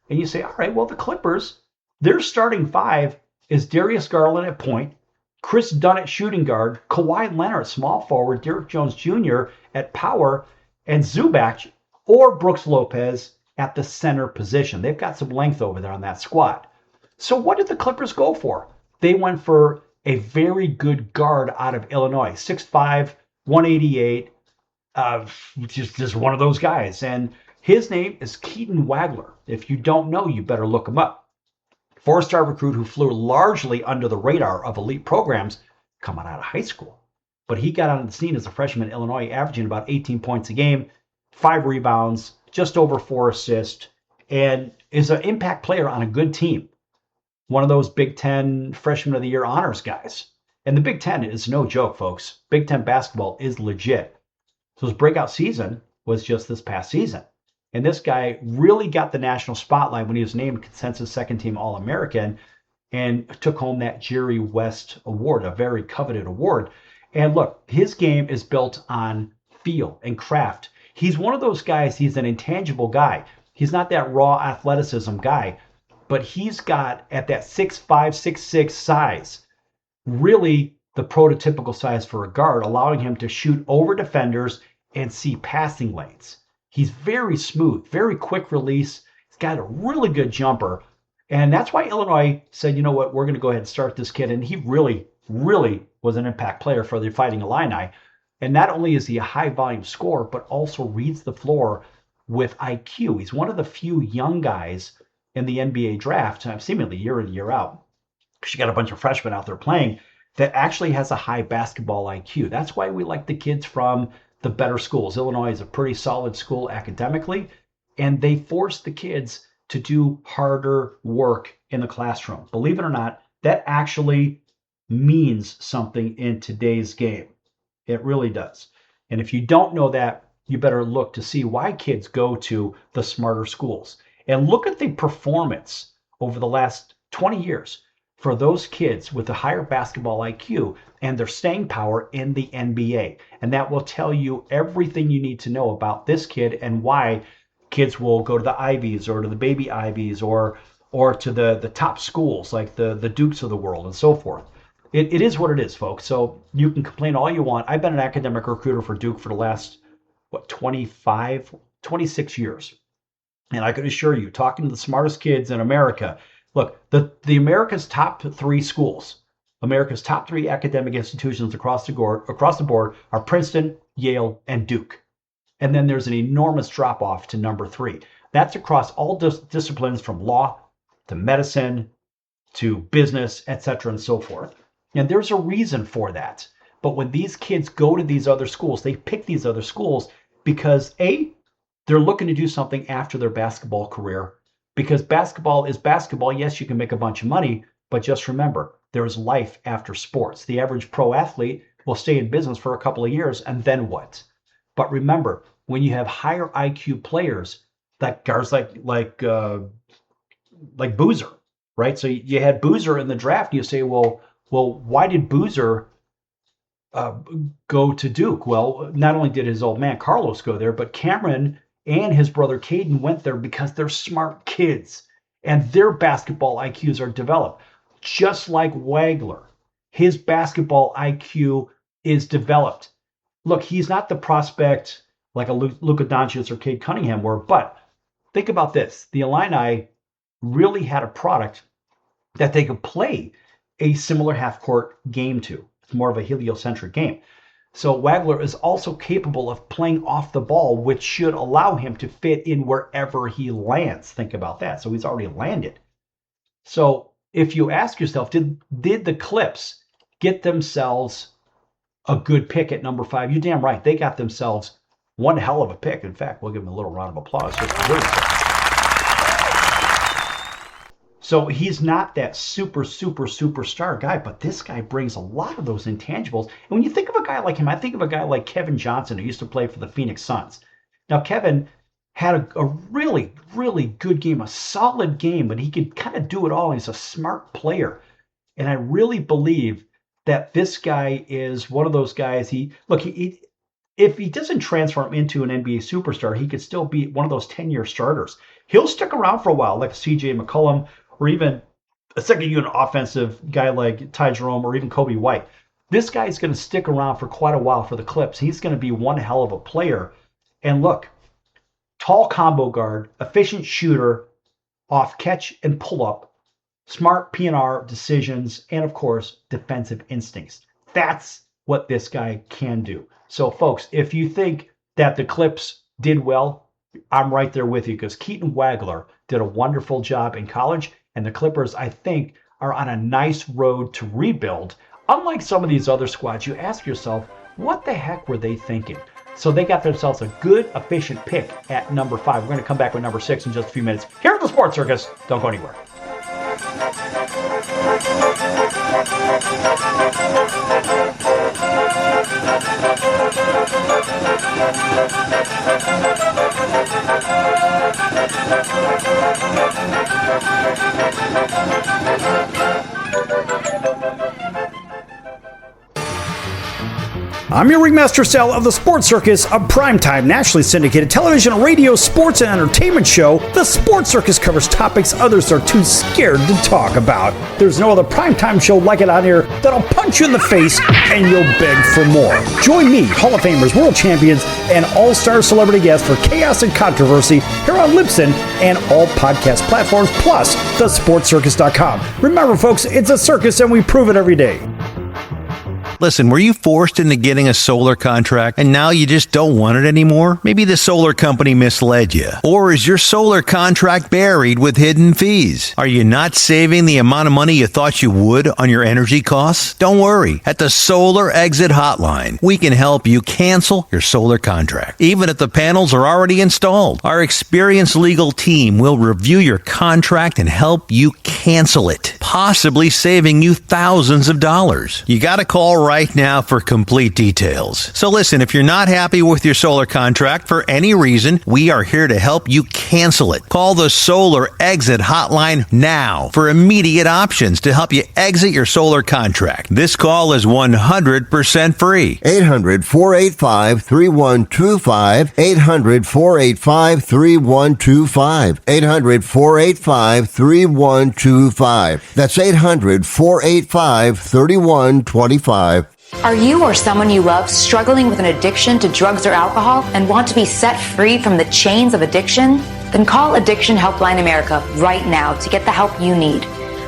And you say, all right, well, the Clippers, their starting 5 is Darius Garland at point, Chris Dunn at shooting guard, Kawhi Leonard small forward, Derrick Jones Jr. at power, and Zubac or Brooks Lopez at the center position. They've got some length over there on that squad. So what did the Clippers go for? They went for a very good guard out of Illinois, 6'5", 188, just one of those guys. And his name is Keaton Wagler. If you don't know, you better look him up. 4-star recruit who flew largely under the radar of elite programs coming out of high school. But he got onto the scene as a freshman in Illinois, averaging about 18 points a game, 5 rebounds, just over 4 assists, and is an impact player on a good team. One of those Big Ten Freshman of the Year honors guys. And the Big Ten is no joke, folks. Big Ten basketball is legit. So his breakout season was just this past season. And this guy really got the national spotlight when he was named consensus second-team All-American and took home that Jerry West Award, a very coveted award. And look, his game is built on feel and craft. He's one of those guys, he's an intangible guy. He's not that raw athleticism guy, but he's got, at that 6'5", 6'6" size, really the prototypical size for a guard, allowing him to shoot over defenders and see passing lanes. He's very smooth, very quick release. He's got a really good jumper. And that's why Illinois said, you know what, we're going to go ahead and start this kid. And he really, really was an impact player for the Fighting Illini. And not only is he a high volume scorer, but also reads the floor with IQ. He's one of the few young guys in the NBA draft, seemingly year in, year out, because you got a bunch of freshmen out there playing, that actually has a high basketball IQ. That's why we like the kids from the better schools. Illinois is a pretty solid school academically, and they force the kids to do harder work in the classroom. Believe it or not, that actually means something in today's game. It really does. And if you don't know that, you better look to see why kids go to the smarter schools. And look at the performance over the last 20 years for those kids with a higher basketball IQ and their staying power in the NBA. And that will tell you everything you need to know about this kid and why kids will go to the Ivies or to the baby Ivies or to the top schools like the Dukes of the world and so forth. It is what it is, folks. So you can complain all you want. I've been an academic recruiter for Duke for the last, 26 years. And I can assure you, talking to the smartest kids in America, look, the America's top 3 schools, America's top 3 academic institutions across the board are Princeton, Yale, and Duke. And then there's an enormous drop-off to number 3. That's across all disciplines from law to medicine to business, etc., and so forth. And there's a reason for that. But when these kids go to these other schools, they pick these other schools because, A, they're looking to do something after their basketball career. Because basketball is basketball. Yes, you can make a bunch of money, but just remember, there is life after sports. The average pro athlete will stay in business for a couple of years, and then what? But remember, when you have higher IQ players, that guys like Boozer, right? So you had Boozer in the draft, and you say, well, why did Boozer go to Duke? Well, not only did his old man Carlos go there, but Cameron and his brother Caden went there because they're smart kids and their basketball IQs are developed. Just like Wagler, his basketball IQ is developed. Look, he's not the prospect like a Luka Doncic or Cade Cunningham were, but think about this. The Illini really had a product that they could play a similar half-court game to. It's more of a heliocentric game. So Wagler is also capable of playing off the ball, which should allow him to fit in wherever he lands. Think about that. So he's already landed. So if you ask yourself, did the Clips get themselves a good pick at number 5? You're damn right. They got themselves one hell of a pick. In fact, we'll give them a little round of applause. So he's not that superstar guy, but this guy brings a lot of those intangibles. And when you think of a guy like him, I think of a guy like Kevin Johnson, who used to play for the Phoenix Suns. Now, Kevin had a really, really good game, a solid game, but he could kind of do it all. He's a smart player. And I really believe that this guy is one of those guys. If he doesn't transform into an NBA superstar, he could still be one of those 10-year starters. He'll stick around for a while, like CJ McCollum, or even a second unit offensive guy like Ty Jerome, or even Kobe White. This guy's going to stick around for quite a while for the Clips. He's going to be one hell of a player. And look, tall combo guard, efficient shooter, off catch and pull up, smart P&R decisions, and of course, defensive instincts. That's what this guy can do. So folks, if you think that the Clips did well, I'm right there with you, because Keaton Wagler did a wonderful job in college, and the Clippers, I think, are on a nice road to rebuild. Unlike some of these other squads, you ask yourself, what the heck were they thinking? So they got themselves a good, efficient pick at number 5. We're going to come back with number 6 in just a few minutes. Here at the Sports Circus. Don't go anywhere. I'm your ringmaster Sal of the Sports Circus, a primetime nationally syndicated television, radio, sports, and entertainment show. The Sports Circus covers topics others are too scared to talk about. There's no other primetime show like it out here that'll punch you in the face and you'll beg for more. Join me, Hall of Famers, world champions, and all-star celebrity guests for chaos and controversy here on Libsyn and all podcast platforms, plus thesportscircus.com. Remember, folks, it's a circus and we prove it every day. Listen, were you forced into getting a solar contract and now you just don't want it anymore? Maybe the solar company misled you. Or is your solar contract buried with hidden fees? Are you not saving the amount of money you thought you would on your energy costs? Don't worry. At the Solar Exit Hotline, we can help you cancel your solar contract, even if the panels are already installed. Our experienced legal team will review your contract and help you cancel it, possibly saving you thousands of dollars. You got to call right now for complete details. So listen, if you're not happy with your solar contract for any reason, we are here to help you cancel it. Call the Solar Exit Hotline now for immediate options to help you exit your solar contract. This call is 100% free. 800-485-3125. 800-485-3125. 800-485-3125. That's 800-485-3125. Are you or someone you love struggling with an addiction to drugs or alcohol and want to be set free from the chains of addiction? Then call Addiction Helpline America right now to get the help you need.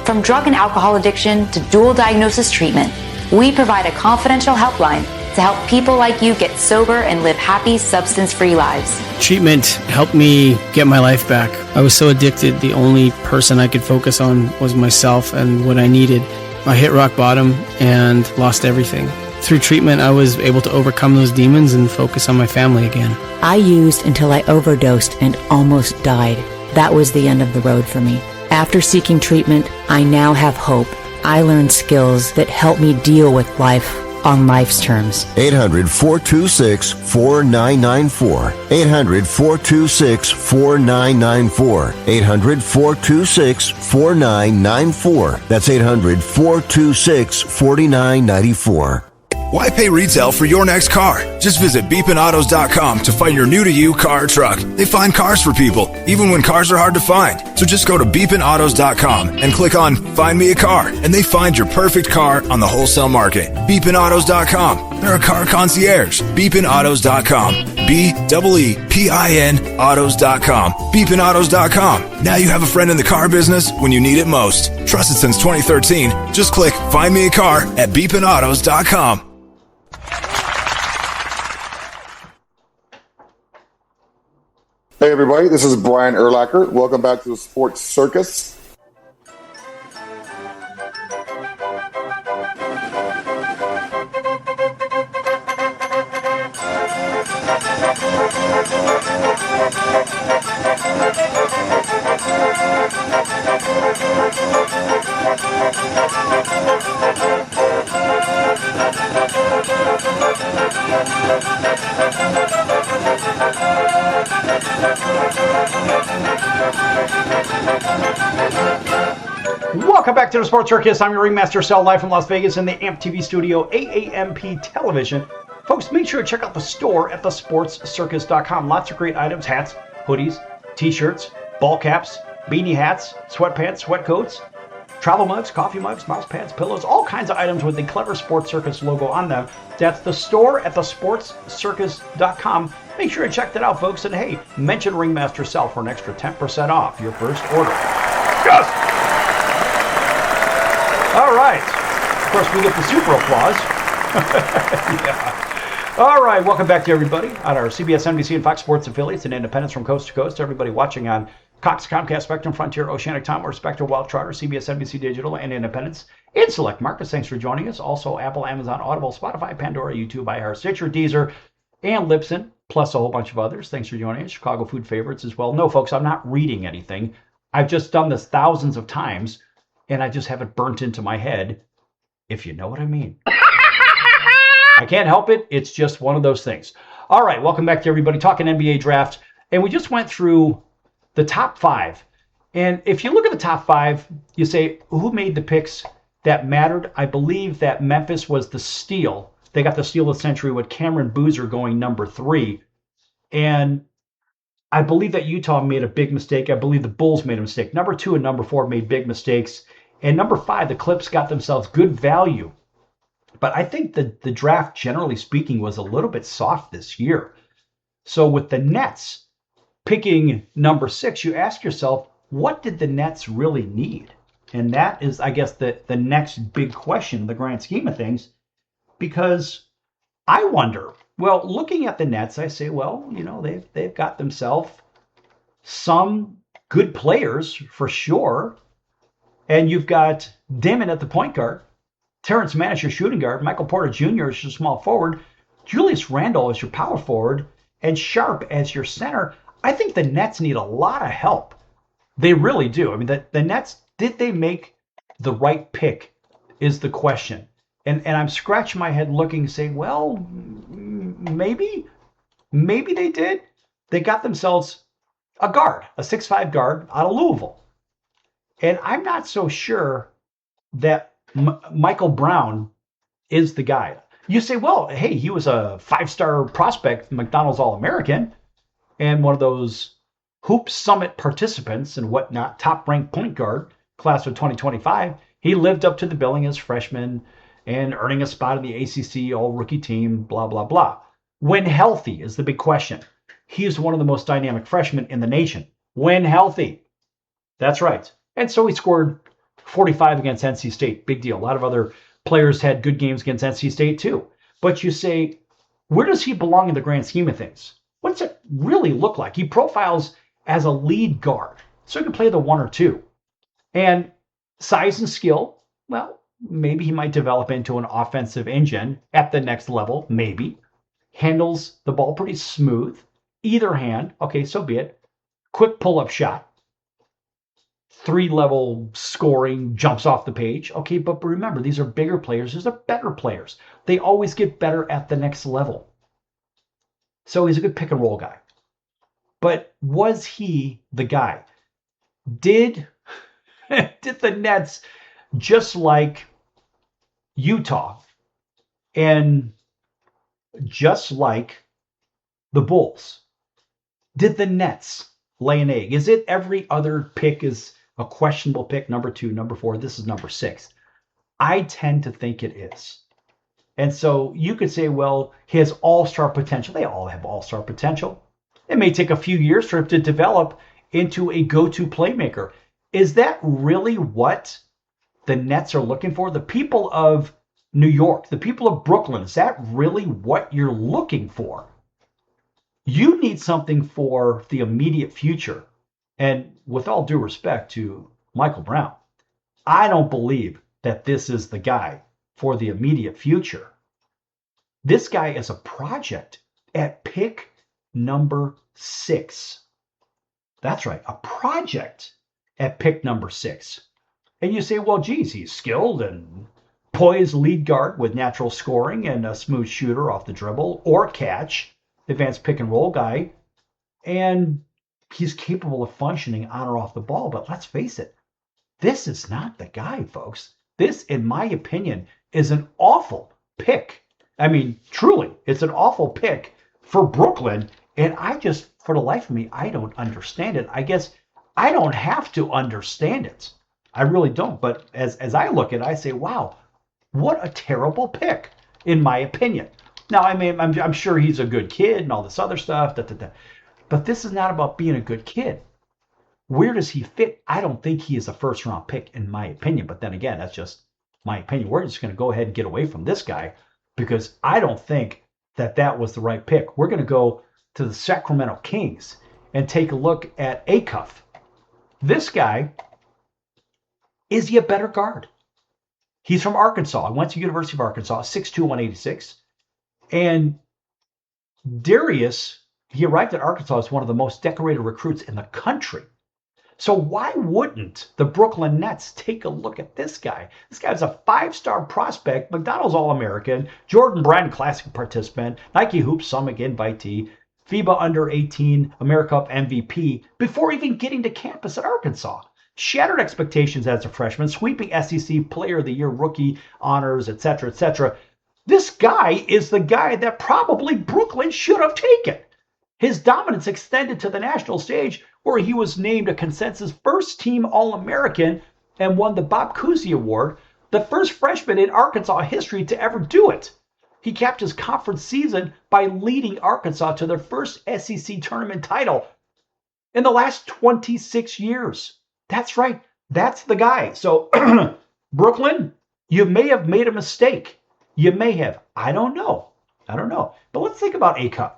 From drug and alcohol addiction to dual diagnosis treatment, we provide a confidential helpline to help people like you get sober and live happy, substance-free lives. Treatment helped me get my life back. I was so addicted, the only person I could focus on was myself and what I needed. I hit rock bottom and lost everything. Through treatment, I was able to overcome those demons and focus on my family again. I used until I overdosed and almost died. That was the end of the road for me. After seeking treatment, I now have hope. I learned skills that help me deal with life on life's terms. 800-426-4994. 800-426-4994. 800-426-4994. That's 800-426-4994. Why pay retail for your next car? Just visit beepinautos.com to find your new-to-you car or truck. They find cars for people, even when cars are hard to find. So just go to beepinautos.com and click on Find Me a Car, and they find your perfect car on the wholesale market. Beepinautos.com. They're a car concierge. Beepinautos.com. BEEPIN autos.com. Beepinautos.com. Now you have a friend in the car business when you need it most. Trusted since 2013. Just click Find Me a Car at beepinautos.com. Hey everybody, this is Brian Urlacher. Welcome back to the Sports Circus. Welcome back to the Sports Circus. I'm your ringmaster, Sal, live from Las Vegas in the AMP TV studio, AAMP Television. Folks, make sure to check out the store at thesportscircus.com. Lots of great items, hats, hoodies, t-shirts, ball caps, beanie hats, sweatpants, sweat coats, travel mugs, coffee mugs, mouse pads, pillows, all kinds of items with the clever Sports Circus logo on them. That's the store at thesportscircus.com. Make sure to check that out, folks. And hey, mention Ringmaster Sal for an extra 10% off your first order. Yes! All right. Of course, we get the super applause. Yeah. All right. Welcome back to everybody on our CBS, NBC, and Fox Sports affiliates and independents from coast to coast. Everybody watching on Cox, Comcast, Spectrum, Frontier, Oceanic, Time Warner, Spectrum, Wild Charter, CBS, NBC Digital, and Independents in select markets. Thanks for joining us. Also, Apple, Amazon, Audible, Spotify, Pandora, YouTube, iHeart, Stitcher, Deezer, and Libsyn, plus a whole bunch of others. Thanks for joining us. Chicago food favorites as well. No, folks, I'm not reading anything. I've just done this thousands of times, and I just have it burnt into my head, if you know what I mean. I can't help it. It's just one of those things. All right, welcome back to everybody talking NBA draft. And we just went through the top 5. And if you look at the top 5, you say, who made the picks that mattered? I believe that Memphis was the steal. They got the steal of the century with Cameron Boozer going number 3. And I believe that Utah made a big mistake. I believe the Bulls made a mistake. Number 2 and number 4 made big mistakes. And number 5, the Clips got themselves good value. But I think the draft, generally speaking, was a little bit soft this year. So with the Nets picking number 6, you ask yourself, what did the Nets really need? And that is, I guess, the next big question in the grand scheme of things. Because I wonder, well, looking at the Nets, I say, well, you know, they've got themselves some good players for sure. And you've got Damon at the point guard, Terrence Mann as your shooting guard, Michael Porter Jr. as your small forward, Julius Randle as your power forward, and Sharp as your center. I think the Nets need a lot of help. They really do. I mean, the Nets, did they make the right pick is the question. And I'm scratching my head looking, saying, well, maybe they did. They got themselves a guard, a 6'5" guard out of Louisville. And I'm not so sure that Michael Brown is the guy. You say, well, hey, he was a 5-star prospect, McDonald's All-American, and one of those Hoop Summit participants and whatnot, top-ranked point guard, class of 2025. He lived up to the billing as freshman and earning a spot in the ACC All-Rookie team, blah, blah, blah. When healthy is the big question. He is one of the most dynamic freshmen in the nation. When healthy. That's right. And so he scored 45 against NC State. Big deal. A lot of other players had good games against NC State too. But you say, where does he belong in the grand scheme of things? What does it really look like? He profiles as a lead guard, so he can play the 1 or 2. And size and skill, well, maybe he might develop into an offensive engine at the next level, maybe. Handles the ball pretty smooth. Either hand, okay, so be it. Quick pull-up shot. 3-level scoring, jumps off the page. Okay, but remember, these are bigger players. These are better players. They always get better at the next level. So he's a good pick and roll guy. But was he the guy? Did the Nets, just like Utah, And just like the Bulls, did the Nets lay an egg? Is it every other pick is a questionable pick? Number 2, number 4, this is number 6. I tend to think it is. And so you could say, well, he has all-star potential. They all have all-star potential. It may take a few years for him to develop into a go-to playmaker. Is that really what the Nets are looking for? The people of New York, the people of Brooklyn, is that really what you're looking for? You need something for the immediate future. And with all due respect to Michael Brown, I don't believe that this is the guy for the immediate future. This guy is a project at pick number 6. That's right, a project at pick number 6. And you say, well, geez, he's skilled and poised lead guard with natural scoring and a smooth shooter off the dribble or catch, advanced pick and roll guy, and he's capable of functioning on or off the ball. But let's face it, this is not the guy, folks. This, in my opinion, is an awful pick. I mean, truly, it's an awful pick for Brooklyn. And I just, for the life of me, I don't understand it. I guess I don't have to understand it. I really don't. But as I look at it, I say, wow, what a terrible pick, in my opinion. Now, I mean, I'm sure he's a good kid and all this other stuff. But this is not about being a good kid. Where does he fit? I don't think he is a first-round pick, in my opinion. But then again, that's just my opinion. We're just going to go ahead and get away from this guy because I don't think that was the right pick. We're going to go to the Sacramento Kings and take a look at Acuff. This guy, is he a better guard? He's from Arkansas. I went to University of Arkansas, 6'2", 186. And Darius, he arrived at Arkansas as one of the most decorated recruits in the country. So why wouldn't the Brooklyn Nets take a look at this guy? This guy's a 5-star prospect, McDonald's All-American, Jordan Brand Classic participant, Nike Hoops Summit invitee, FIBA Under-18 AmeriCup MVP before even getting to campus at Arkansas. Shattered expectations as a freshman, sweeping SEC Player of the Year rookie honors, etc., etc. This guy is the guy that probably Brooklyn should have taken. His dominance extended to the national stage where he was named a consensus first-team All-American and won the Bob Cousy Award, the first freshman in Arkansas history to ever do it. He capped his conference season by leading Arkansas to their first SEC tournament title in the last 26 years. That's right. That's the guy. So, Brooklyn, you may have made a mistake. You may have. I don't know. But let's think about Acuff.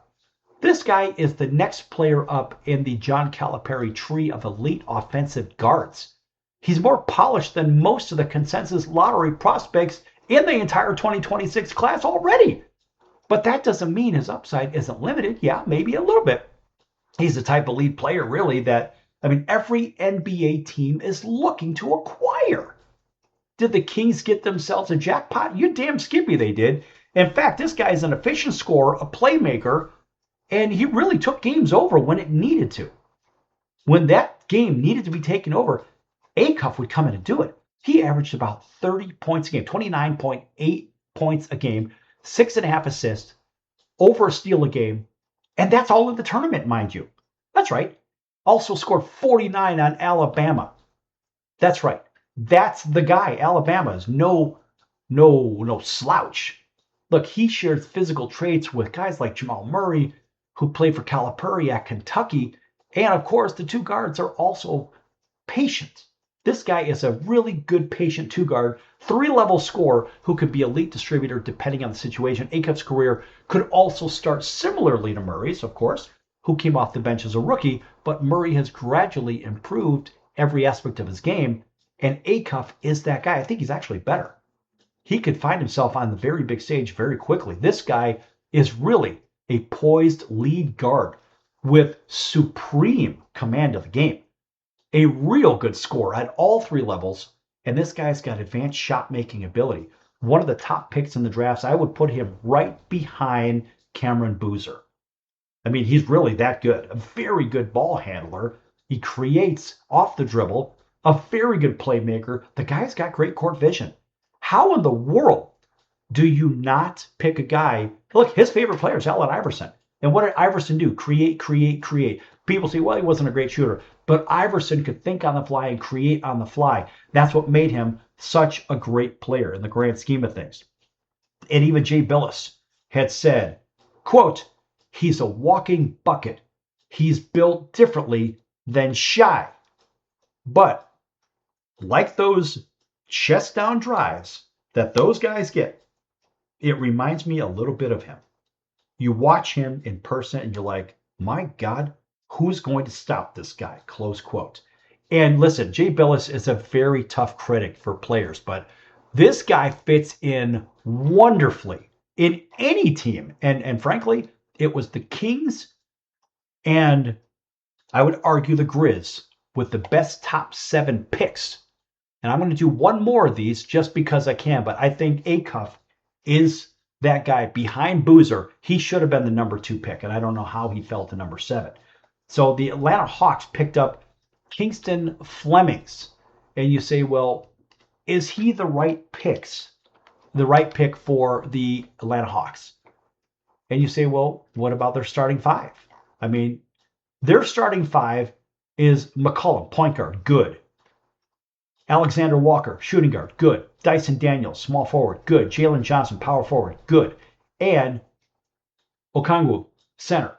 This guy is the next player up in the John Calipari tree of elite offensive guards. He's more polished than most of the consensus lottery prospects in the entire 2026 class already. But that doesn't mean his upside isn't limited. Yeah, maybe a little bit. He's the type of lead player, really, that, I mean, every NBA team is looking to acquire. Did the Kings get themselves a jackpot? You damn skippy they did. In fact, this guy is an efficient scorer, a playmaker, and he really took games over when it needed to. When that game needed to be taken over, Acuff would come in and do it. He averaged about 30 points a game, 29.8 points a game, 6.5 assists, over a steal a game, and that's all in the tournament, mind you. That's right. Also scored 49 on Alabama. That's right. That's the guy. Alabama is no slouch. Look, he shares physical traits with guys like Jamal Murray, who played for Calipari at Kentucky. And of course, the two guards are also patient. This guy is a really good patient two-guard, 3-level scorer who could be elite distributor depending on the situation. Acuff's career could also start similarly to Murray's, of course, who came off the bench as a rookie, but Murray has gradually improved every aspect of his game, and Acuff is that guy. I think he's actually better. He could find himself on the very big stage very quickly. This guy is really a poised lead guard with supreme command of the game. A real good scorer at all 3 levels, and this guy's got advanced shot-making ability. One of the top picks in the drafts. I would put him right behind Cameron Boozer. I mean, he's really that good. A very good ball handler. He creates off the dribble. A very good playmaker. The guy's got great court vision. How in the world do you not pick a guy? Look, his favorite player is Allen Iverson. And what did Iverson do? Create. People say, well, he wasn't a great shooter. But Iverson could think on the fly and create on the fly. That's what made him such a great player in the grand scheme of things. And even Jay Billis had said, quote, he's a walking bucket. He's built differently than Shy. But like those chest down drives that those guys get, it reminds me a little bit of him. You watch him in person and you're like, my God, who's going to stop this guy? Close quote. And listen, Jay Billis is a very tough critic for players, but this guy fits in wonderfully in any team. And frankly, it was the Kings and I would argue the Grizz with the best top 7 picks. And I'm going to do one more of these just because I can, but I think Acuff is that guy behind Boozer. He should have been the number 2 pick, and I don't know how he fell to number 7. So the Atlanta Hawks picked up Kingston Flemings. And you say, well, is he the right pick for the Atlanta Hawks? And you say, well, what about their starting 5? I mean, their starting 5 is McCollum, point guard, good. Alexander Walker, shooting guard, good. Dyson Daniels, small forward, good. Jalen Johnson, power forward, good. And Okongwu, center,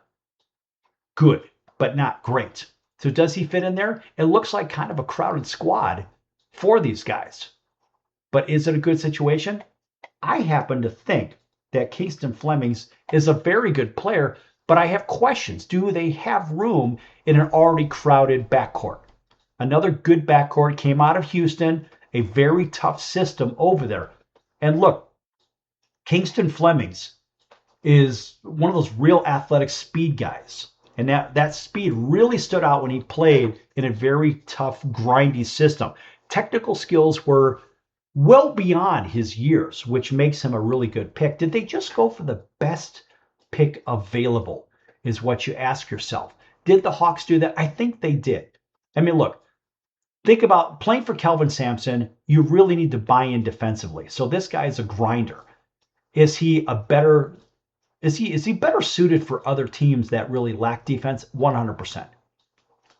good, but not great. So does he fit in there? It looks like kind of a crowded squad for these guys. But is it a good situation? I happen to think that Kingston Flemings is a very good player, but I have questions. Do they have room in an already crowded backcourt? Another good backcourt came out of Houston, a very tough system over there. And look, Kingston Flemings is one of those real athletic speed guys. And that speed really stood out when he played in a very tough, grindy system. Technical skills were well beyond his years, which makes him a really good pick. Did they just go for the best pick available, is what you ask yourself. Did the Hawks do that? I think they did. I mean, look, think about playing for Kelvin Sampson. You really need to buy in defensively. So this guy is a grinder. Is he better suited for other teams that really lack defense? 100%.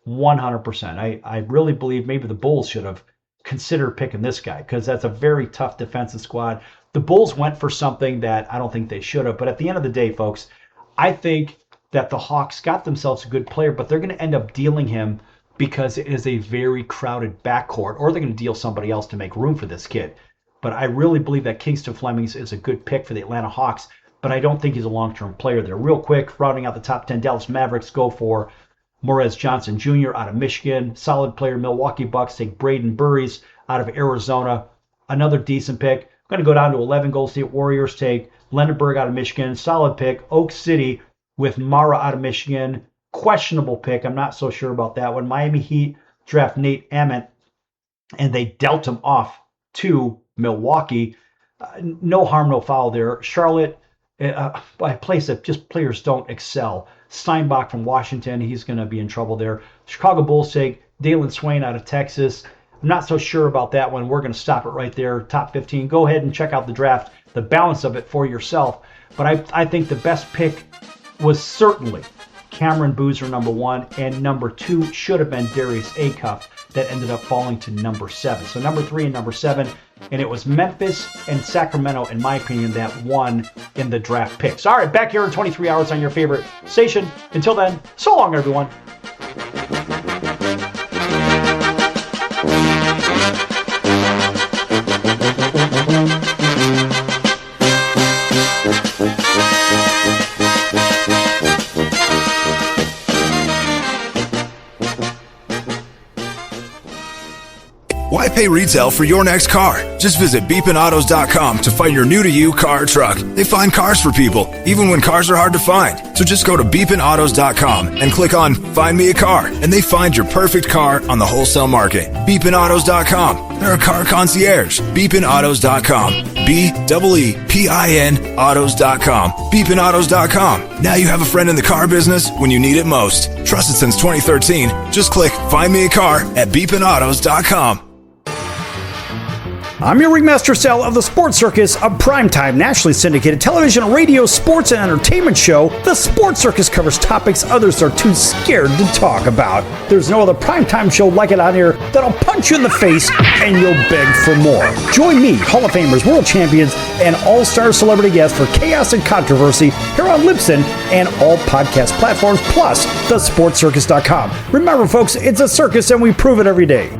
100%. I really believe maybe the Bulls should have considered picking this guy because that's a very tough defensive squad. The Bulls went for something that I don't think they should have. But at the end of the day, folks, I think that the Hawks got themselves a good player, but they're going to end up dealing him because it is a very crowded backcourt, or they're going to deal somebody else to make room for this kid. But I really believe that Kingston Flemings is a good pick for the Atlanta Hawks, but I don't think he's a long-term player there. Real quick, rounding out the top 10, Dallas Mavericks go for Morez Johnson Jr. out of Michigan. Solid player. Milwaukee Bucks take Braden Burries out of Arizona. Another decent pick. I'm going to go down to 11. Golden State Warriors take Lendenberg out of Michigan. Solid pick. Oak City with Mara out of Michigan. Questionable pick. I'm not so sure about that one. Miami Heat draft Nate Ament, and they dealt him off to Milwaukee. No harm, no foul there. Charlotte, a place that just players don't excel. Steinbach from Washington, he's going to be in trouble there. Chicago Bulls take Dalen Swain out of Texas. I'm not so sure about that one. We're going to stop it right there. Top 15. Go ahead and check out the draft, the balance of it for yourself. But I think the best pick was certainly Cameron Boozer, number 1, and number 2 should have been Darius Acuff that ended up falling to number 7. So number 3 and number 7, and it was Memphis and Sacramento, in my opinion, that won in the draft picks. All right, back here in 23 hours on your favorite station. Until then, so long, everyone. Why pay retail for your next car? Just visit beepinautos.com to find your new-to-you car or truck. They find cars for people, even when cars are hard to find. So just go to beepinautos.com and click on Find Me a Car, and they find your perfect car on the wholesale market. Beepinautos.com. They're a car concierge. Beepinautos.com. BEEPIN autos.com. Beepinautos.com. Now you have a friend in the car business when you need it most. Trusted since 2013. Just click Find Me a Car at beepinautos.com. I'm your ringmaster Sal of the Sports Circus, a primetime nationally syndicated television, radio, sports, and entertainment show. The Sports Circus covers topics others are too scared to talk about. There's no other primetime show like it on here that'll punch you in the face and you'll beg for more. Join me, Hall of Famers, world champions, and all-star celebrity guests for chaos and controversy here on Libsyn and all podcast platforms, plus thesportscircus.com. Remember, folks, it's a circus and we prove it every day.